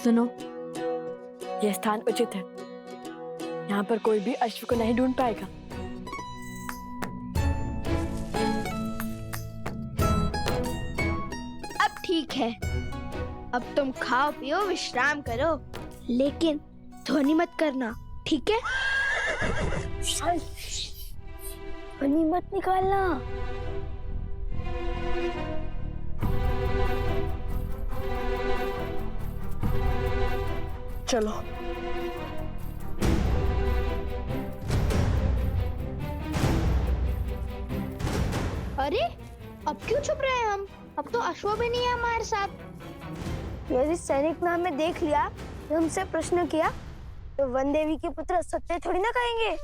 सुनो, यह स्थान उचित है। यहाँ पर कोई भी अश्व को नहीं ढूंढ पाएगा। अब ठीक है, अब तुम खाओ पियो विश्राम करो, लेकिन ध्वनि मत करना, ठीक है? ध्वनि मत निकालना। चलो। अरे अब क्यों छुप रहे हैं हम? अब तो अश्व भी नहीं है हमारे साथ। यदि सैनिक ने हमें देख लिया तो हमसे प्रश्न किया तो वन देवी के पुत्र सत्य थोड़ी ना कहेंगे।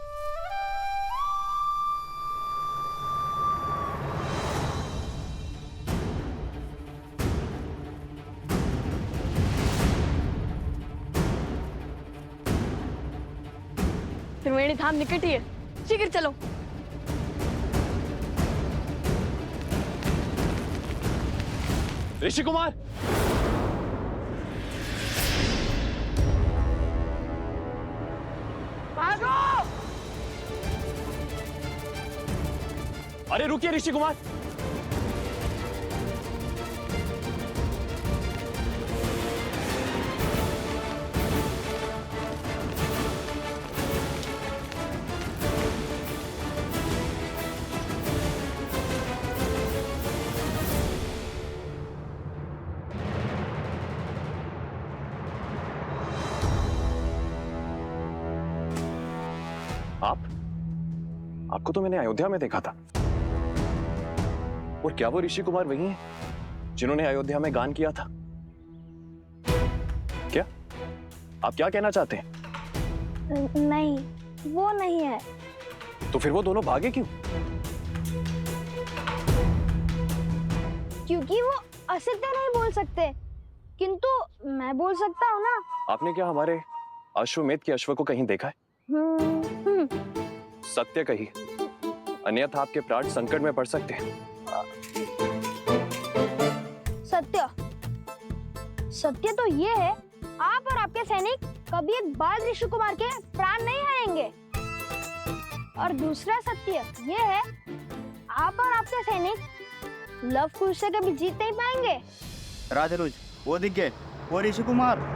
त्रिवेणी धाम निकट ही है, शीघ्र चलो। ऋषि कुमार, भागो! अरे रुकिए ऋषि कुमार। आपको तो मैंने अयोध्या में देखा था। और क्या वो ऋषि कुमार वही हैं जिन्होंने अयोध्या में गान किया था? क्या आप क्या कहना चाहते हैं? नहीं, वो नहीं है। तो फिर वो दोनों भागे क्यों? क्योंकि वो असत्य नहीं बोल सकते, किंतु मैं बोल सकता हूँ ना। आपने क्या हमारे अश्वमेध के अश्व को कहीं देखा है? सत्य कही, अन्यथा आपके प्राण संकट में पड़ सकते हैं। सत्य सत्य तो ये है, आप और आपके सैनिक कभी एक बाल ऋषि कुमार के प्राण नहीं हारेंगे। और दूसरा सत्य ये है, आप और आपके सैनिक लव कुश से कभी जीत नहीं पाएंगे। राजरुज, वो दिख गए, वो ऋषि कुमार।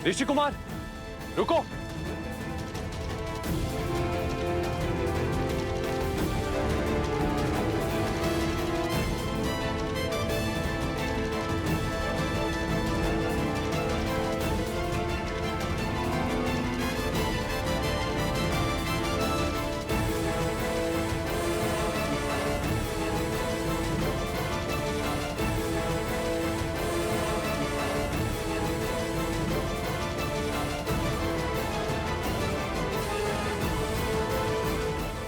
ऋषि कुमार रुको।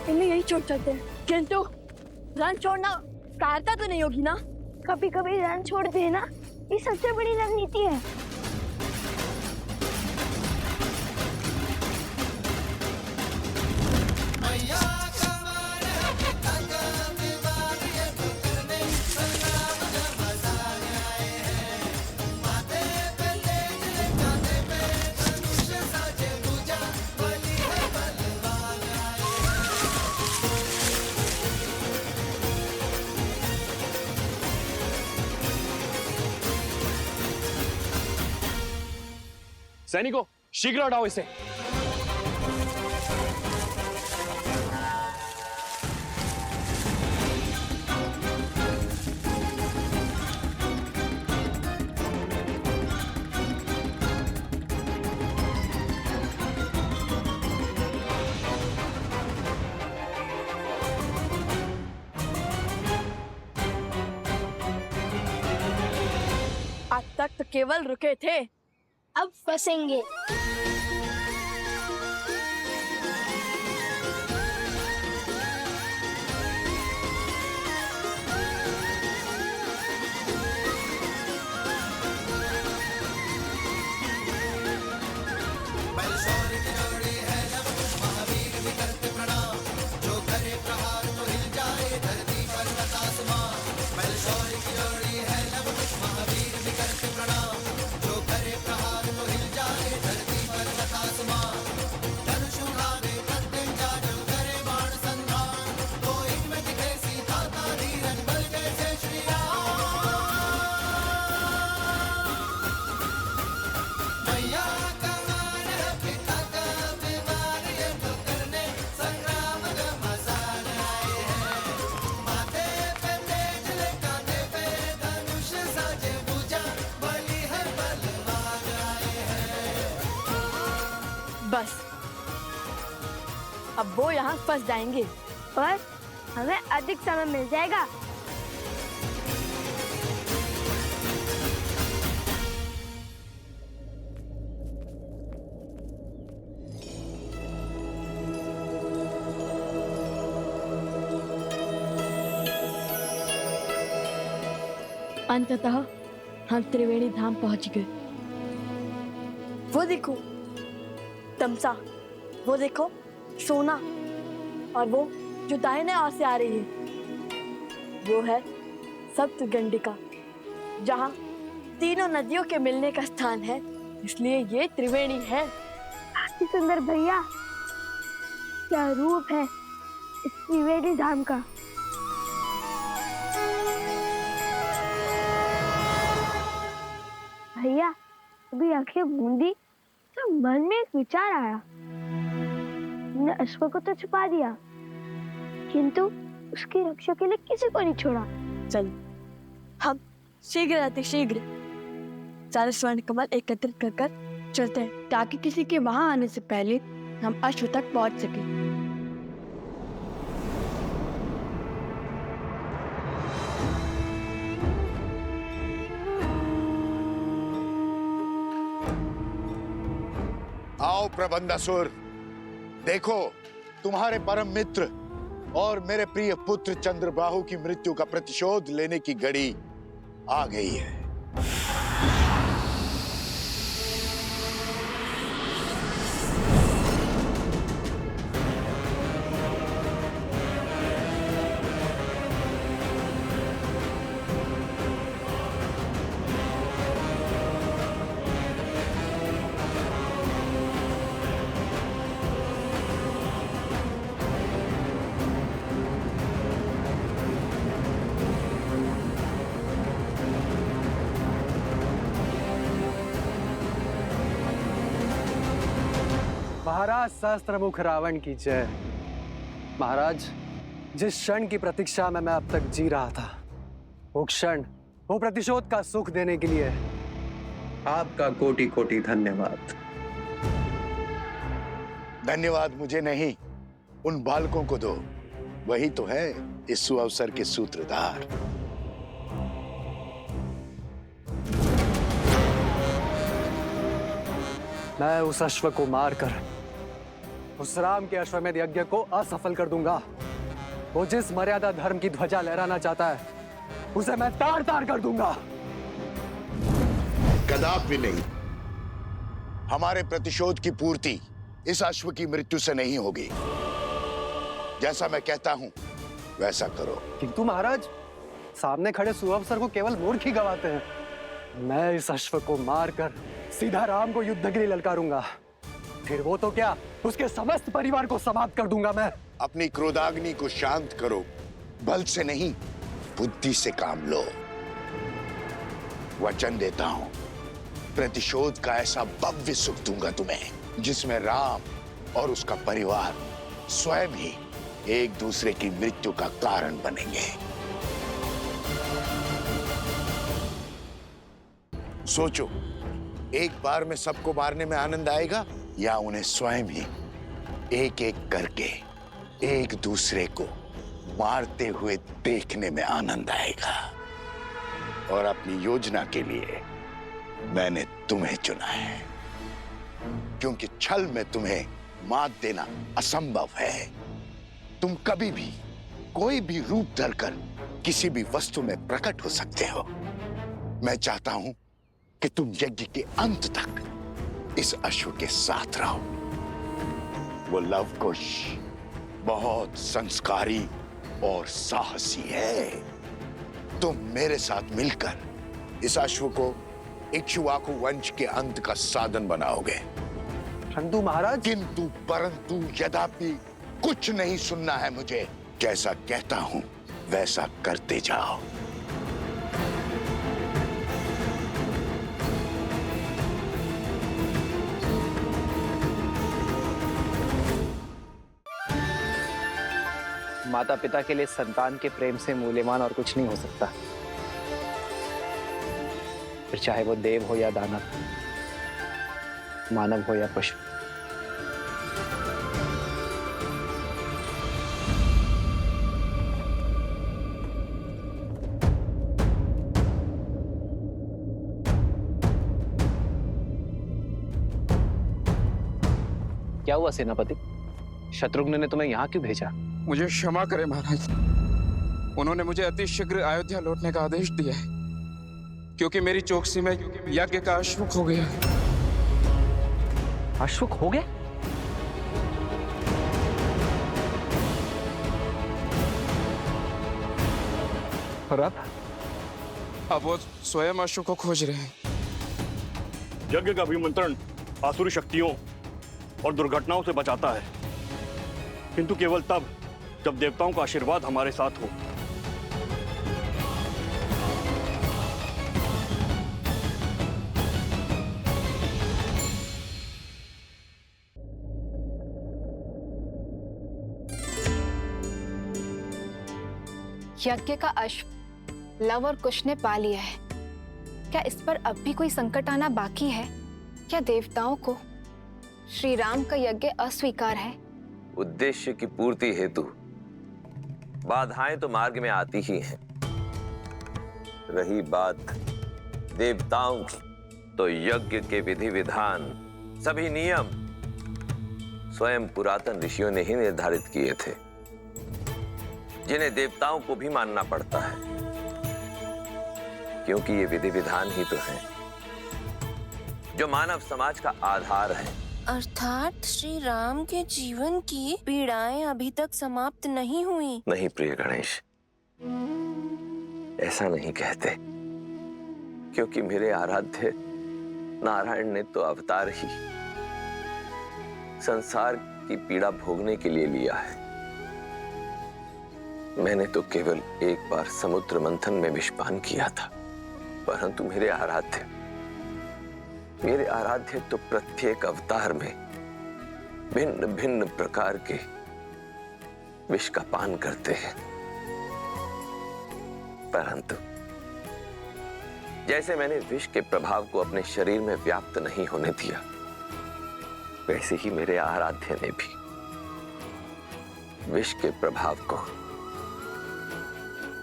इन्हें यही छोड़ सकते हैं, किंतु रण छोड़ना कायरता तो नहीं होगी ना? कभी कभी रण छोड़ते हैं ना, ये सबसे बड़ी रणनीति है। सैनिकों, शीघ्र हटाओ इसे। आज तक तो केवल रुके थे, अब फंसेंगे। शौर्य की जोड़ी है लव कुश महावीर अब वो यहाँ फंस जाएंगे। पर हमें अधिक समय मिल जाएगा। अंततः हम त्रिवेणी धाम पहुंच गए। वो देखो तमसा, वो देखो सोना, और वो जो दाहिने ओर से आ रही है वो है सप्तगंडिका, जहाँ तीनों नदियों के मिलने का स्थान है, इसलिए ये त्रिवेणी है। काफी सुंदर भैया, क्या रूप है इस त्रिवेणी धाम का। भैया अभी आंखें मूंदी तो मन में एक विचार आया। हमने अश्व को तो छुपा दिया, किंतु उसकी रक्षा के लिए किसी को नहीं छोड़ा। चल हम शीघ्र अतिशीघ्र सारे स्वर्ण कमल एकत्रित कर कर चलते हैं, ताकि किसी के वहां आने से पहले हम अश्व तक पहुंच सके। आओ प्रबंधासुर, देखो तुम्हारे परम मित्र और मेरे प्रिय पुत्र चंद्रबाहु की मृत्यु का प्रतिशोध लेने की घड़ी आ गई है। महाराज सहस्त्रमुख रावण की जय। महाराज, जिस क्षण की प्रतीक्षा में मैं अब तक जी रहा था, वो क्षण, वो प्रतिशोध का सुख देने के लिए आपका कोटि कोटि धन्यवाद। धन्यवाद मुझे नहीं, उन बालकों को दो, वही तो है इस सुअवसर के सूत्रधार। मैं उस अश्व को मारकर उस राम के अश्वमेध यज्ञ को असफल कर दूंगा। वो जिस मर्यादा धर्म की ध्वजा लहराना चाहता है, उसे मैं तार तार कर दूंगा। कदापि नहीं। हमारे प्रतिशोध की पूर्ति इस अश्व की मृत्यु से नहीं होगी। जैसा मैं कहता हूं वैसा करो। किंतु महाराज, सामने खड़े सुअवसर को केवल मूर्ख ही गवाते हैं। मैं इस अश्व को मारकर सीधा राम को युद्ध के लिए ललकारूंगा। फिर वो तो क्या, उसके समस्त परिवार को समाप्त कर दूंगा मैं। अपनी क्रोधाग्नि को शांत करो, बल से नहीं बुद्धि से काम लो। वचन देता हूं, प्रतिशोध का ऐसा भव्य सुख दूंगा तुम्हें, जिसमें राम और उसका परिवार स्वयं ही एक दूसरे की मृत्यु का कारण बनेंगे। सोचो, एक बार में सबको मारने में आनंद आएगा, या उन्हें स्वयं ही एक एक करके एक दूसरे को मारते हुए देखने में आनंद आएगा। और अपनी योजना के लिए मैंने तुम्हें चुना है, क्योंकि छल में तुम्हें मात देना असंभव है। तुम कभी भी कोई भी रूप धरकर किसी भी वस्तु में प्रकट हो सकते हो। मैं चाहता हूं कि तुम यज्ञ के अंत तक इस अश्व के साथ रहो। वो लवकुश बहुत संस्कारी और साहसी है। तुम मेरे साथ मिलकर इस अश्व को इक्ष्वाकु वंश के अंत का साधन बनाओगे। परंतु महाराज, किंतु परंतु यद्यपि कुछ नहीं सुनना है मुझे। जैसा कहता हूं वैसा करते जाओ। माता पिता के लिए संतान के प्रेम से मूल्यवान और कुछ नहीं हो सकता, फिर चाहे वो देव हो या दानव, मानव हो या पशु। क्या हुआ सेनापति? शत्रुघ्न ने तुम्हें यहाँ क्यों भेजा? मुझे क्षमा करें महाराज, उन्होंने मुझे अति शीघ्र अयोध्या लौटने का आदेश दिया है, क्योंकि मेरी चौकसी में यज्ञ का अशुभ हो गया है। अशुभ हो गया? और अब वो स्वयं अशुभ को खोज रहे हैं। यज्ञ का अभिमंत्रण आसुरी शक्तियों और दुर्घटनाओं से बचाता है, किंतु केवल तब जब देवताओं का आशीर्वाद हमारे साथ हो। यज्ञ का अश्व लव और कुश ने पा लिया है। क्या इस पर अब भी कोई संकट आना बाकी है? क्या देवताओं को श्री राम का यज्ञ अस्वीकार है? उद्देश्य की पूर्ति हेतु बाधाएं तो मार्ग में आती ही हैं। रही बात देवताओं की, तो यज्ञ के विधि विधान, सभी नियम स्वयं पुरातन ऋषियों ने ही निर्धारित किए थे, जिन्हें देवताओं को भी मानना पड़ता है, क्योंकि ये विधि विधान ही तो है जो मानव समाज का आधार है। अर्थात श्री राम के जीवन की पीड़ाएं अभी तक समाप्त नहीं हुई। नहीं प्रिय गणेश, ऐसा नहीं कहते, क्योंकि मेरे आराध्य नारायण ने तो अवतार ही संसार की पीड़ा भोगने के लिए लिया है। मैंने तो केवल एक बार समुद्र मंथन में विषपान किया था, परंतु मेरे आराध्य तो प्रत्येक अवतार में भिन्न भिन्न प्रकार के विष का पान करते हैं। परंतु जैसे मैंने विष के प्रभाव को अपने शरीर में व्याप्त नहीं होने दिया, वैसे ही मेरे आराध्य ने भी विष के प्रभाव को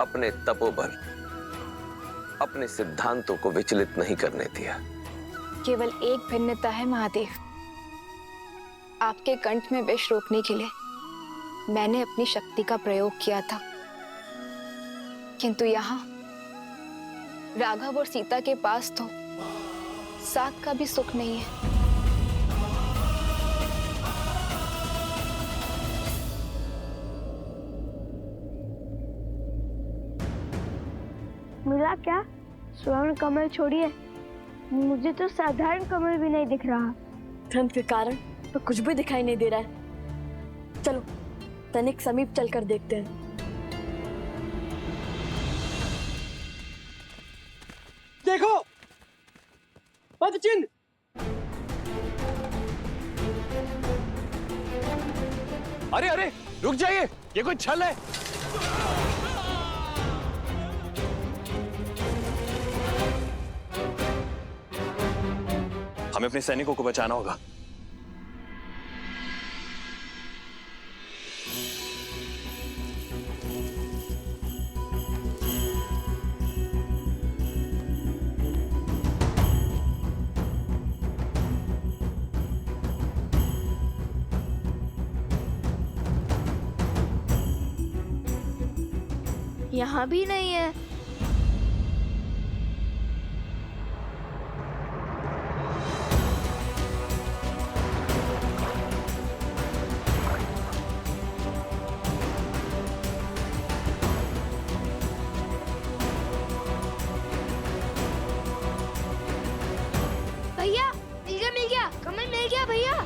अपने तपोबल, अपने सिद्धांतों को विचलित नहीं करने दिया। केवल एक भिन्नता है महादेव, आपके कंठ में विष रोकने के लिए मैंने अपनी शक्ति का प्रयोग किया था, किंतु यहाँ राघव और सीता के पास तो साथ का भी सुख नहीं है। मिला क्या? स्वर्ण कमल छोड़िए, मुझे तो साधारण कमल भी नहीं दिख रहा। ठंड के कारण तो कुछ भी दिखाई नहीं दे रहा है। चलो तनिक समीप चलकर देखते हैं। देखो पदचिन्ह। अरे अरे रुक जाइए, ये कोई छल है। हमें अपने सैनिकों को बचाना होगा। यहाँ भी नहीं है। भैया मिल गया, कमल मिल गया भैया।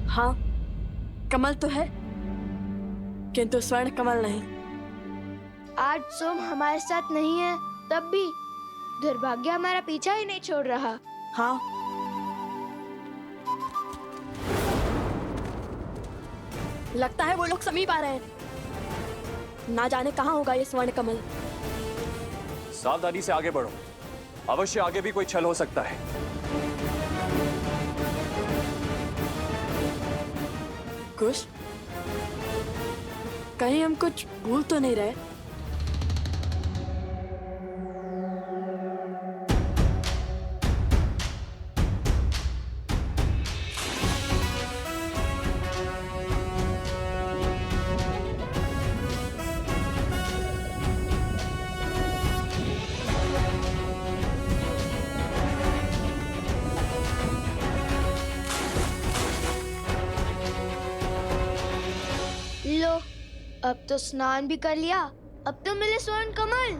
हाँ, कमल तो है, किंतु स्वर्ण कमल नहीं। आज सोम हमारे साथ नहीं है, तब भी दुर्भाग्य हमारा पीछा ही नहीं छोड़ रहा। हाँ, लगता है वो लोग समीप आ रहे हैं। ना जाने कहाँ होगा ये स्वर्ण कमल। सावधानी से आगे बढ़ो, अवश्य आगे भी कोई छल हो सकता है। कुश, कहीं हम कुछ भूल तो नहीं रहे? लो, अब तो स्नान भी कर लिया, अब तो मिले स्वर्ण कमल।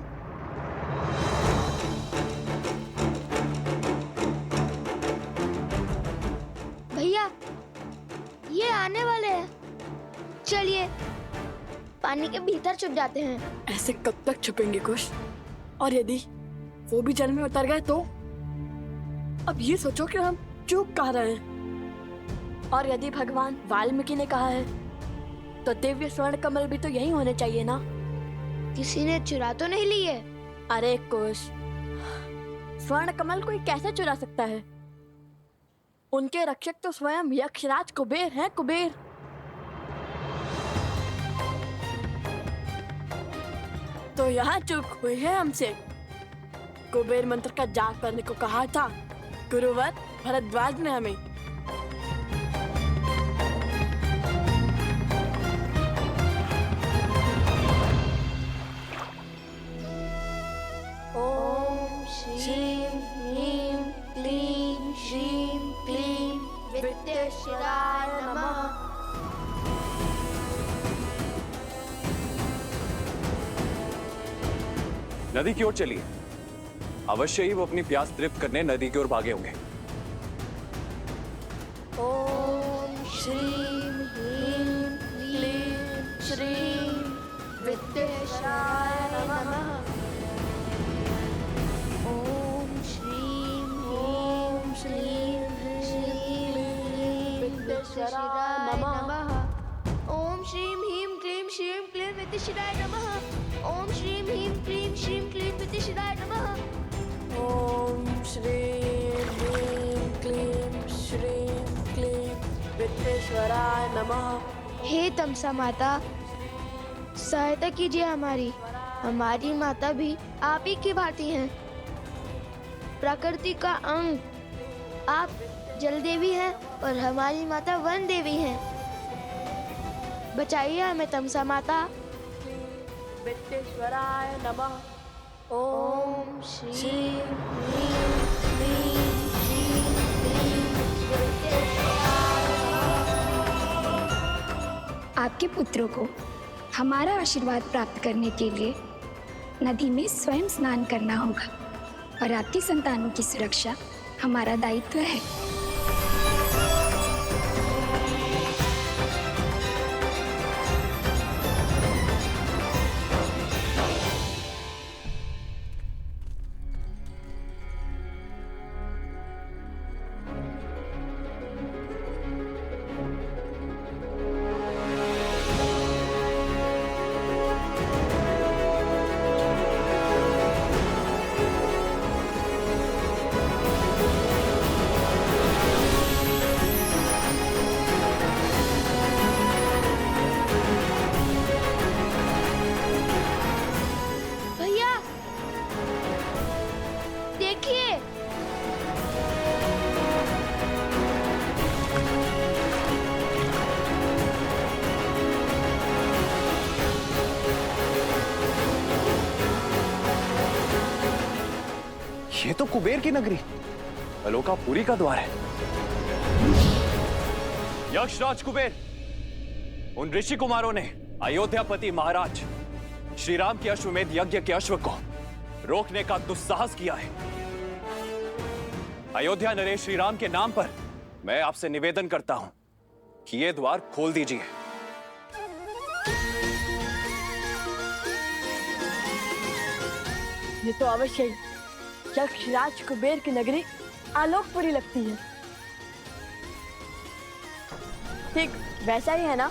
भैया, ये आने वाले हैं। चलिए पानी के भीतर छुप जाते हैं। ऐसे कब तक छुपेंगे कुश? और यदि वो भी जल में उतर गए तो? अब ये सोचो कि हम चूक कह रहे हैं। और यदि भगवान वाल्मीकि ने कहा है तो दिव्य स्वर्ण कमल भी तो यही होने चाहिए ना? किसी ने चुरा तो नहीं लिए? अरे कुश, स्वर्ण कमल कोई कैसे चुरा सकता है? उनके रक्षक तो स्वयं यक्षराज कुबेर हैं, कुबेर। तो यहाँ चूक हुई है हमसे। कुबेर मंत्र का जाप करने को कहा था गुरुवर भरद्वाज ने हमें। ओम श्रीं ह्रीं क्लीं श्रीं क्लीं विद्येश्वराय नमः। नदी की ओर चलिए। अवश्य ही वो अपनी प्यास तृप्त करने नदी की ओर भागे होंगे। ओम श्रीं ह्रीं क्लीं श्रीं विद्येश्वराय नमः। ओम श्रीं ह्रीं श्रीं क्लीं विद्येश्वराय नमः। ओम श्रीं ह्रीं क्लीं श्रीं क्लीं विद्येश्वराय नमः। ओम श्रीं ह्रीं क्लीं श्रीं क्लीं विद्येश्वराय नमः। ओम श्रीं ह्रीं क्लीं श्रीं क्लीं विद्येश्वराय नमः। हे तमसा माता, सहायता कीजिए हमारी। हमारी माता भी आप ही की भांति हैं, प्रकृति का अंग। आप जल देवी हैं और हमारी माता वन देवी हैं। बचाइए हमें तमसा माता। विद्येश्वराय नमः। ओम श्रीं ह्रीं क्लीं श्रीं क्लीं विद्येश्वराय नमः। आपके पुत्रों को हमारा आशीर्वाद प्राप्त करने के लिए नदी में स्वयं स्नान करना होगा और आपकी संतानों की सुरक्षा हमारा दायित्व है। भैया देखिए, ये तो कुबेर की नगरी, अलोकापुरी का द्वार है। यक्षराज कुबेर, उन ऋषि कुमारों ने अयोध्यापति महाराज श्री राम के अश्वमेध यज्ञ के अश्व को रोकने का दुस्साहस किया है। अयोध्या नरेश श्री राम के नाम पर मैं आपसे निवेदन करता हूं कि ये द्वार खोल दीजिए। ये तो अवश्य ही यक्षराज कुबेर की नगरी आलोकपुरी लगती है। ठीक वैसा ही है ना,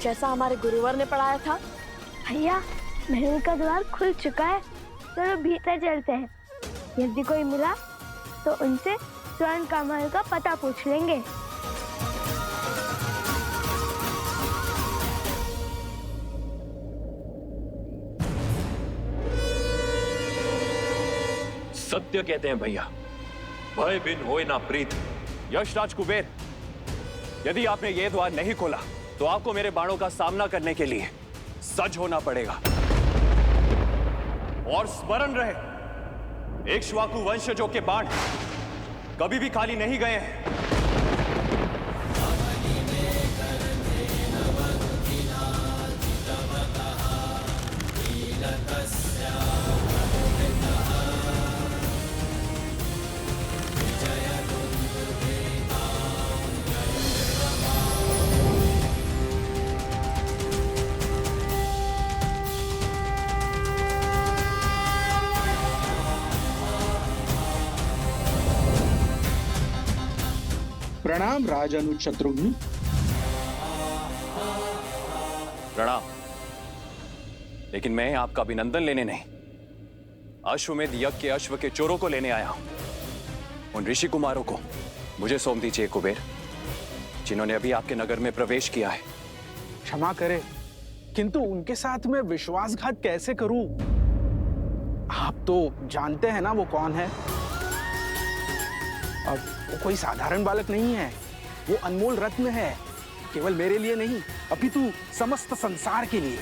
जैसा हमारे गुरुवर ने पढ़ाया था। भैया महल का द्वार खुल चुका है, चलो भीतर चलते हैं। यदि कोई मिला तो उनसे स्वर्ण कमल का पता पूछ लेंगे। सत्य कहते हैं भैया, भय बिन होए ना प्रीत। यशराज कुबेर, यदि आपने ये द्वार नहीं खोला तो आपको मेरे बाणों का सामना करने के लिए सज होना पड़ेगा। और स्मरण रहे, इक्ष्वाकु वंशजों के बाण कभी भी खाली नहीं गए हैं। प्रणाम राजानुज शत्रुघ्न। प्रणाम। लेकिन मैं आपका अभिनंदन लेने नहीं, अश्वमेध यज्ञ के अश्व के चोरों को लेने आया हूं। उन ऋषि कुमारों को मुझे सौंप दीजिए कुबेर, जिन्होंने अभी आपके नगर में प्रवेश किया है। क्षमा करें, किंतु उनके साथ मैं विश्वासघात कैसे करूं? आप तो जानते हैं ना वो कौन है। और वो कोई साधारण बालक नहीं है, वो अनमोल रत्न है, केवल मेरे लिए नहीं अपितु समस्त संसार के लिए।